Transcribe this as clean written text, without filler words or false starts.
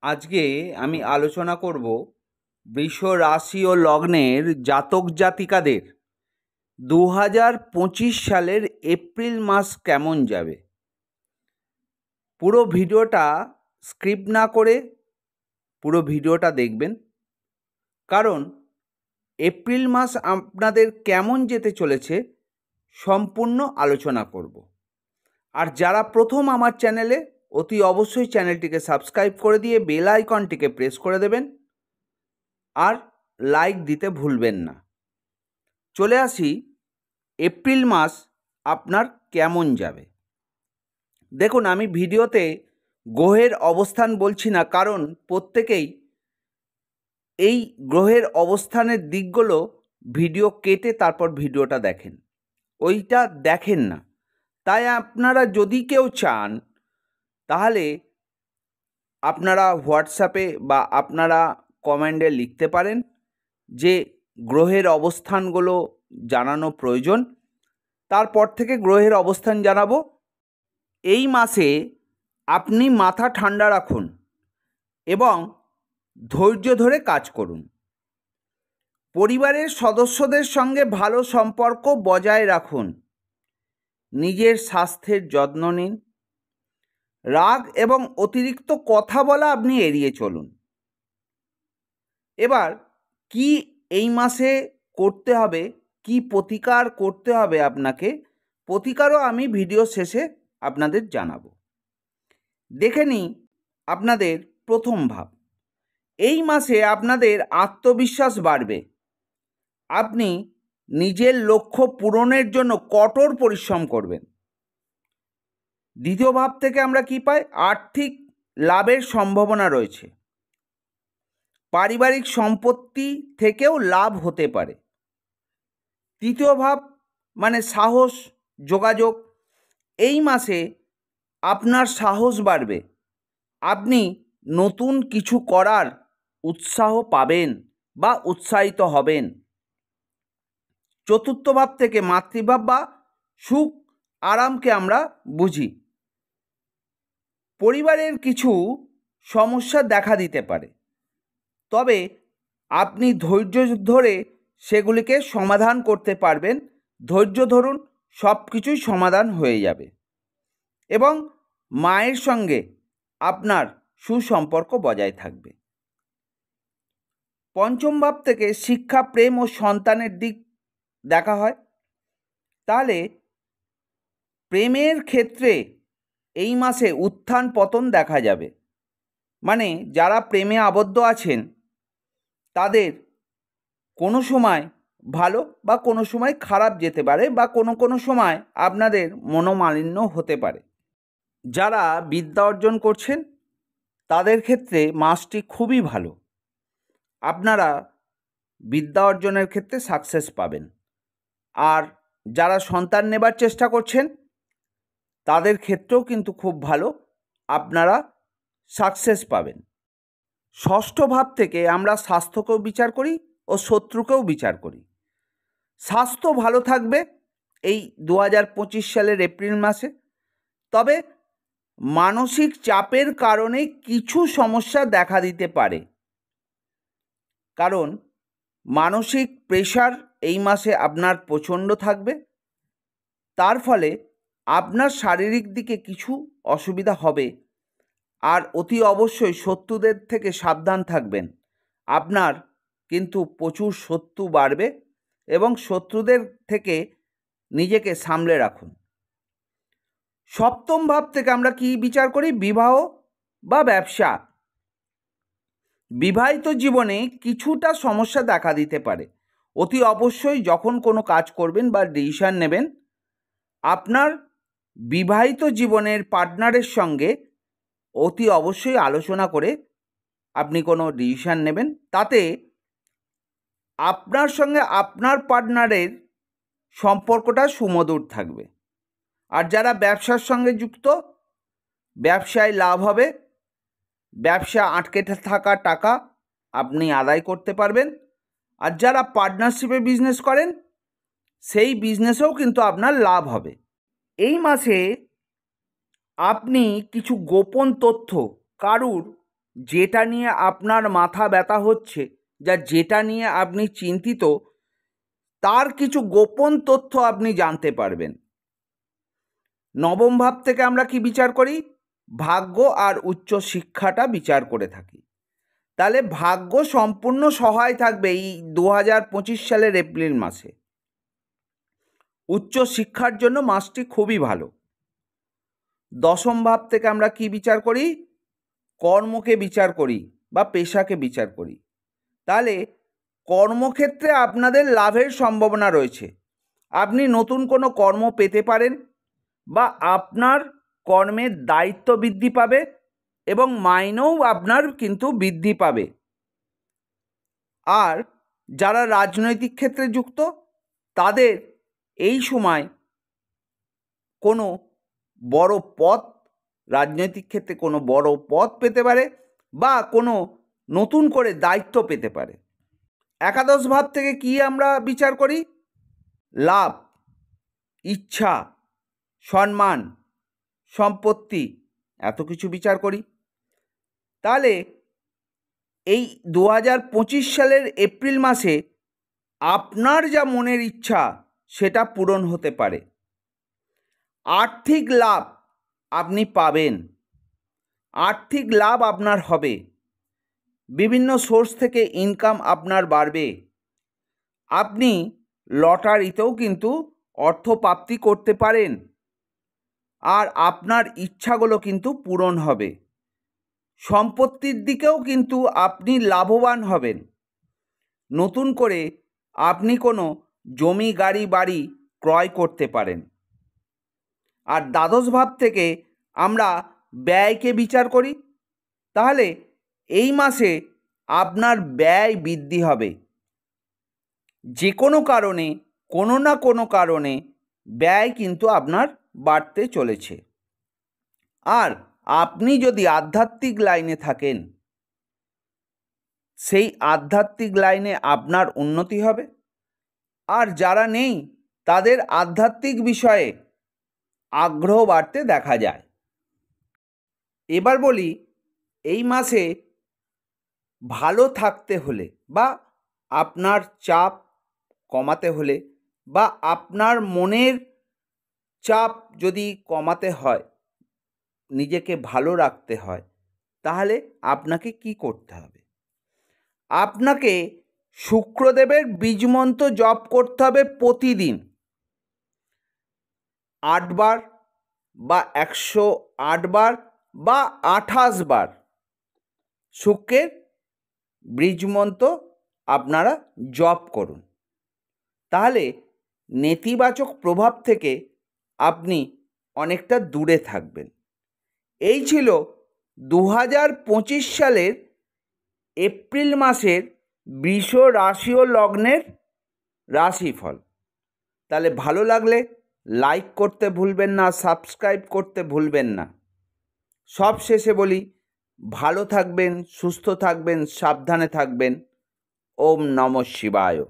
আজকে আমি আলোচনা করব বৃষ রাশি ও লগ্নের জাতক জাতিকাদের 2025 সালের এপ্রিল মাস কেমন যাবে। পুরো ভিডিওটা স্ক্রিপ্ট না করে পুরো ভিডিওটা দেখবেন, কারণ এপ্রিল মাস আপনাদের কেমন যেতে চলেছে সম্পূর্ণ আলোচনা করব। আর যারা প্রথম আমার চ্যানেলে, অতি অবশ্যই চ্যানেলটিকে সাবস্ক্রাইব করে দিয়ে বেল আইকনটিকে প্রেস করে দেবেন আর লাইক দিতে ভুলবেন না। চলে আসি এপ্রিল মাস আপনার কেমন যাবে। দেখুন, আমি ভিডিওতে গ্রহের অবস্থান বলছি না, কারণ প্রত্যেকেই এই গ্রহের অবস্থানের দিকগুলো ভিডিও কেটে তারপর ভিডিওটা দেখেন, ওইটা দেখেন না। তাই আপনারা যদি কেউ চান তাহলে আপনারা হোয়াটসঅ্যাপে বা আপনারা কমেন্টে লিখতে পারেন যে গ্রহের অবস্থানগুলো জানানো প্রয়োজন, তারপর থেকে গ্রহের অবস্থান জানাবো। এই মাসে আপনি মাথা ঠান্ডা রাখুন এবং ধৈর্য ধরে কাজ করুন। পরিবারের সদস্যদের সঙ্গে ভালো সম্পর্ক বজায় রাখুন। নিজের স্বাস্থ্যের যত্ন নিন। রাগ এবং অতিরিক্ত কথা বলা আপনি এড়িয়ে চলুন। এবার কি এই মাসে করতে হবে, কি প্রতিকার করতে হবে আপনাকে, প্রতিকারও আমি ভিডিও শেষে আপনাদের জানাবো। দেখে নিই আপনাদের প্রথম ভাব। এই মাসে আপনাদের আত্মবিশ্বাস বাড়বে। আপনি নিজের লক্ষ্য পূরণের জন্য কঠোর পরিশ্রম করবেন। দ্বিতীয় ভাব থেকে আমরা কি পাই? আর্থিক লাভের সম্ভাবনা রয়েছে। পারিবারিক সম্পত্তি থেকেও লাভ হতে পারে। তৃতীয় ভাব মানে সাহস, যোগাযোগ। এই মাসে আপনার সাহস বাড়বে। আপনি নতুন কিছু করার উৎসাহ পাবেন বা উৎসাহিত হবেন। চতুর্থ ভাব থেকে মাতৃভাব বা সুখ আরামকে আমরা বুঝি। পরিবারের কিছু সমস্যা দেখা দিতে পারে, তবে আপনি ধৈর্য ধরে সেগুলিকে সমাধান করতে পারবেন। ধৈর্য ধরুন, সব কিছুই সমাধান হয়ে যাবে এবং মায়ের সঙ্গে আপনার সুসম্পর্ক বজায় থাকবে। পঞ্চম ভাব থেকে শিক্ষা, প্রেম ও সন্তানের দিক দেখা হয়। তাহলে প্রেমের ক্ষেত্রে এই মাসে উত্থান পতন দেখা যাবে। মানে যারা প্রেমে আবদ্ধ আছেন তাদের কোনো সময় ভালো বা কোনো সময় খারাপ যেতে পারে, বা কোনো সময় আপনাদের মনোমালিন্য হতে পারে। যারা বিদ্যা অর্জন করছেন তাদের ক্ষেত্রে মাসটি খুবই ভালো। আপনারা বিদ্যা অর্জনের ক্ষেত্রে সাকসেস পাবেন। আর যারা সন্তান নেবার চেষ্টা করছেন তাদের ক্ষেত্রেও কিন্তু খুব ভালো, আপনারা সাকসেস পাবেন। ষষ্ঠ ভাব থেকে আমরা স্বাস্থ্যকেও বিচার করি ও শত্রুকেও বিচার করি। স্বাস্থ্য ভালো থাকবে এই 2025 সালের এপ্রিল মাসে, তবে মানসিক চাপের কারণে কিছু সমস্যা দেখা দিতে পারে। কারণ মানসিক প্রেশার এই মাসে আপনার প্রচণ্ড থাকবে, তার ফলে আপনার শারীরিক দিকে কিছু অসুবিধা হবে। আর অতি অবশ্যই শত্রুদের থেকে সাবধান থাকবেন। আপনার কিন্তু প্রচুর শত্রু বাড়বে এবং শত্রুদের থেকে নিজেকে সামলে রাখুন। সপ্তম ভাব থেকে আমরা কি বিচার করি? বিবাহ বা ব্যবসা। বিবাহিত জীবনে কিছুটা সমস্যা দেখা দিতে পারে। অতি অবশ্যই যখন কোনো কাজ করবেন বা ডিসিশন নেবেন, আপনার বিবাহিত জীবনের পার্টনারের সঙ্গে অতি অবশ্যই আলোচনা করে আপনি কোনো ডিসিশন নেবেন। তাতে আপনার সঙ্গে আপনার পার্টনারের সম্পর্কটা সুমধুর থাকবে। আর যারা ব্যবসার সঙ্গে যুক্ত, ব্যবসায় লাভ হবে। ব্যবসা আটকে থাকা টাকা আপনি আদায় করতে পারবেন। আর যারা পার্টনারশিপে বিজনেস করেন সেই বিজনেসেও কিন্তু আপনার লাভ হবে। এই মাসে আপনি কিছু গোপন তথ্য কারুর যেটা নিয়ে আপনার মাথা ব্যথা হচ্ছে, যেটা নিয়ে আপনি চিন্তিত, তার কিছু গোপন তথ্য আপনি জানতে পারবেন। নবম ভাব থেকে আমরা কি বিচার করি? ভাগ্য আর উচ্চ শিক্ষাটা বিচার করে থাকি। তাহলে ভাগ্য সম্পূর্ণ সহায় থাকবে এই 2025 সালের এপ্রিল মাসে। উচ্চ শিক্ষার জন্য মাসটি খুবই ভালো। দশম ভাব থেকে আমরা কি বিচার করি? কর্মকে বিচার করি বা পেশাকে বিচার করি। তাহলে কর্মক্ষেত্রে আপনাদের লাভের সম্ভাবনা রয়েছে। আপনি নতুন কোনো কর্ম পেতে পারেন বা আপনার কর্মের দায়িত্ব বৃদ্ধি পাবে এবং মাইনেও আপনার কিন্তু বৃদ্ধি পাবে। আর যারা রাজনৈতিক ক্ষেত্রে যুক্ত, তাদের এই সময় কোনো বড় পদ, রাজনৈতিক ক্ষেত্রে কোনো বড় পদ পেতে পারে বা কোনো নতুন করে দায়িত্ব পেতে পারে। একাদশ ভাব থেকে কি আমরা বিচার করি? লাভ, ইচ্ছা, সম্মান, সম্পত্তি, এত কিছু বিচার করি। তাহলে এই 2025 সালের এপ্রিল মাসে আপনার যা মনের ইচ্ছা সেটা পূরণ হতে পারে। আর্থিক লাভ আপনি পাবেন, আর্থিক লাভ আপনার হবে, বিভিন্ন সোর্স থেকে ইনকাম আপনার বাড়বে। আপনি লটারিতেও কিন্তু অর্থ প্রাপ্তি করতে পারেন আর আপনার ইচ্ছাগুলো কিন্তু পূরণ হবে। সম্পত্তির দিকেও কিন্তু আপনি লাভবান হবেন। নতুন করে আপনি কোনো জমি, গাড়ি, বাড়ি ক্রয় করতে পারেন। আর দ্বাদশ ভাব থেকে আমরা ব্যয়কে বিচার করি। তাহলে এই মাসে আপনার ব্যয় বৃদ্ধি হবে। যে কোনো কারণে, কোনো না কোনো কারণে ব্যয় কিন্তু আপনার বাড়তে চলেছে। আর আপনি যদি আধ্যাত্মিক লাইনে থাকেন, সেই আধ্যাত্মিক লাইনে আপনার উন্নতি হবে। আর যারা নেই, তাদের আধ্যাত্মিক বিষয়ে আগ্রহ বাড়তে দেখা যায়। এবার বলি, এই মাসে ভালো থাকতে হলে বা আপনার চাপ কমাতে হলে বা আপনার মনের চাপ যদি কমাতে হয়, নিজেকে ভালো রাখতে হয়, তাহলে আপনাকে কি করতে হবে? আপনাকে শুক্রদেবের বীজমন্ত্র জপ করতে হবে প্রতিদিন 8 বার বা 108 বার বা 28 বার শুক্রের বীজমন্ত্র আপনারা জপ করুন। তাহলে নেতিবাচক প্রভাব থেকে আপনি অনেকটা দূরে থাকবেন। এই ছিল 2025 সালের এপ্রিল মাসের বৃষ রাশি ও লগ্নের রাশিফল। তাহলে ভালো লাগলে লাইক করতে ভুলবেন না, সাবস্ক্রাইব করতে ভুলবেন না। সব শেষে বলি, ভালো থাকবেন, সুস্থ থাকবেন, সাবধানে থাকবেন। ওম নমঃ শিবায়।